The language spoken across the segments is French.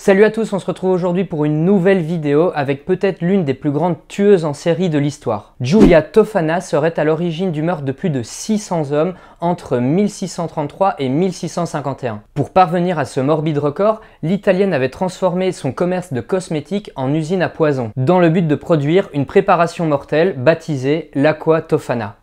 Salut à tous, on se retrouve aujourd'hui pour une nouvelle vidéo avec peut-être l'une des plus grandes tueuses en série de l'histoire. Giulia Tofana serait à l'origine du meurtre de plus de 600 hommes entre 1633 et 1651. Pour parvenir à ce morbide record, l'Italienne avait transformé son commerce de cosmétiques en usine à poison, dans le but de produire une préparation mortelle baptisée l'Aqua Tofana.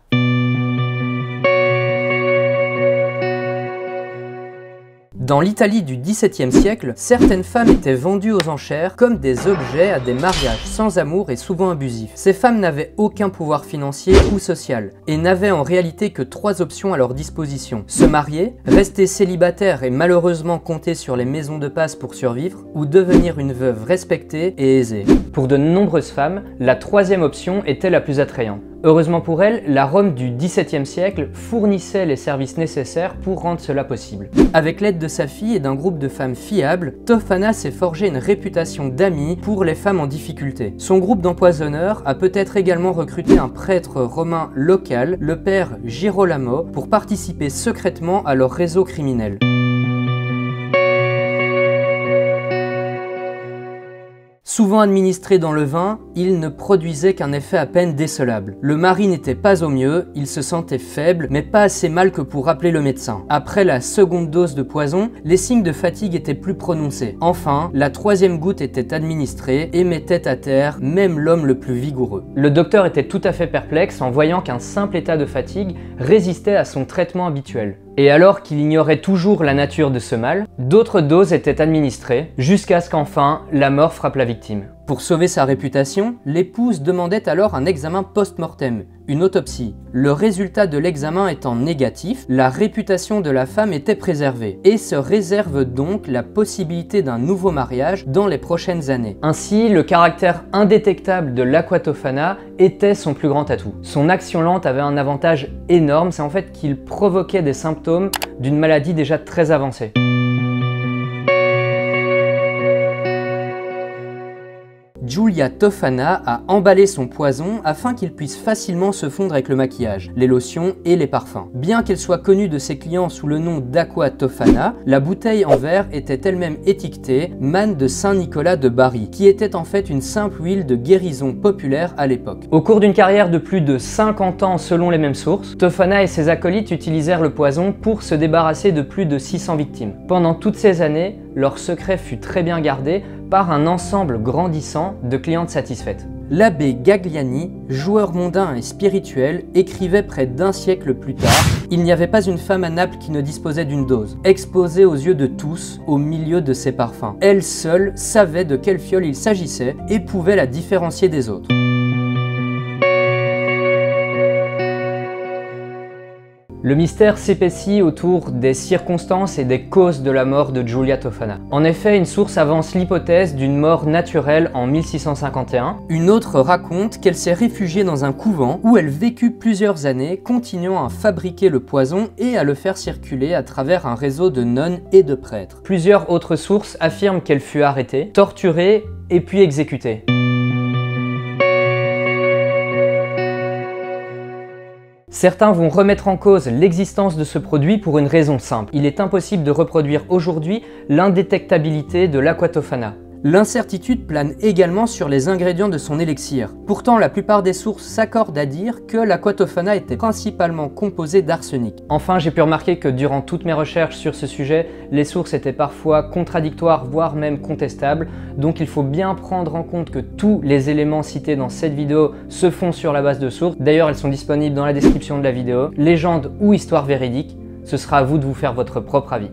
Dans l'Italie du XVIIe siècle, certaines femmes étaient vendues aux enchères comme des objets à des mariages sans amour et souvent abusifs. Ces femmes n'avaient aucun pouvoir financier ou social et n'avaient en réalité que 3 options à leur disposition. Se marier, rester célibataire et malheureusement compter sur les maisons de passe pour survivre, ou devenir une veuve respectée et aisée. Pour de nombreuses femmes, la 3e option était la plus attrayante. Heureusement pour elle, la Rome du XVIIe siècle fournissait les services nécessaires pour rendre cela possible. Avec l'aide de sa fille et d'un groupe de femmes fiables, Tofana s'est forgé une réputation d'amie pour les femmes en difficulté. Son groupe d'empoisonneurs a peut-être également recruté un prêtre romain local, le père Girolamo, pour participer secrètement à leur réseau criminel. Souvent administré dans le vin, il ne produisait qu'un effet à peine décelable. Le mari n'était pas au mieux, il se sentait faible, mais pas assez mal que pour appeler le médecin. Après la seconde dose de poison, les signes de fatigue étaient plus prononcés. Enfin, la 3e goutte était administrée et mettait à terre même l'homme le plus vigoureux. Le docteur était tout à fait perplexe en voyant qu'un simple état de fatigue résistait à son traitement habituel. Et alors qu'il ignorait toujours la nature de ce mal, d'autres doses étaient administrées, jusqu'à ce qu'enfin, la mort frappe la victime. Pour sauver sa réputation, l'épouse demandait alors un examen post-mortem, une autopsie. Le résultat de l'examen étant négatif, la réputation de la femme était préservée, et se réserve donc la possibilité d'un nouveau mariage dans les prochaines années. Ainsi, le caractère indétectable de l'Aqua Tofana était son plus grand atout. Son action lente avait un avantage énorme, c'est en fait qu'il provoquait des symptômes d'une maladie déjà très avancée. Giulia Tofana a emballé son poison afin qu'il puisse facilement se fondre avec le maquillage, les lotions et les parfums. Bien qu'elle soit connue de ses clients sous le nom d'Aqua Tofana, la bouteille en verre était elle-même étiquetée Manne de Saint-Nicolas de Bari, qui était en fait une simple huile de guérison populaire à l'époque. Au cours d'une carrière de plus de 50 ans selon les mêmes sources, Tofana et ses acolytes utilisèrent le poison pour se débarrasser de plus de 600 victimes. Pendant toutes ces années, leur secret fut très bien gardé par un ensemble grandissant de clientes satisfaites. L'abbé Gagliani, joueur mondain et spirituel, écrivait près d'un siècle plus tard « Il n'y avait pas une femme à Naples qui ne disposait d'une dose, exposée aux yeux de tous au milieu de ses parfums. Elle seule savait de quelle fiole il s'agissait et pouvait la différencier des autres. » Le mystère s'épaissit autour des circonstances et des causes de la mort de Giulia Tofana. En effet, une source avance l'hypothèse d'une mort naturelle en 1651. Une autre raconte qu'elle s'est réfugiée dans un couvent où elle vécut plusieurs années, continuant à fabriquer le poison et à le faire circuler à travers un réseau de nonnes et de prêtres. Plusieurs autres sources affirment qu'elle fut arrêtée, torturée et puis exécutée. Certains vont remettre en cause l'existence de ce produit pour une raison simple. Il est impossible de reproduire aujourd'hui l'indétectabilité de l'Aqua Tofana. L'incertitude plane également sur les ingrédients de son élixir. Pourtant, la plupart des sources s'accordent à dire que l'Aqua Tofana était principalement composée d'arsenic. Enfin, j'ai pu remarquer que durant toutes mes recherches sur ce sujet, les sources étaient parfois contradictoires, voire même contestables. Donc il faut bien prendre en compte que tous les éléments cités dans cette vidéo se font sur la base de sources. D'ailleurs, elles sont disponibles dans la description de la vidéo. Légende ou histoire véridique, ce sera à vous de vous faire votre propre avis.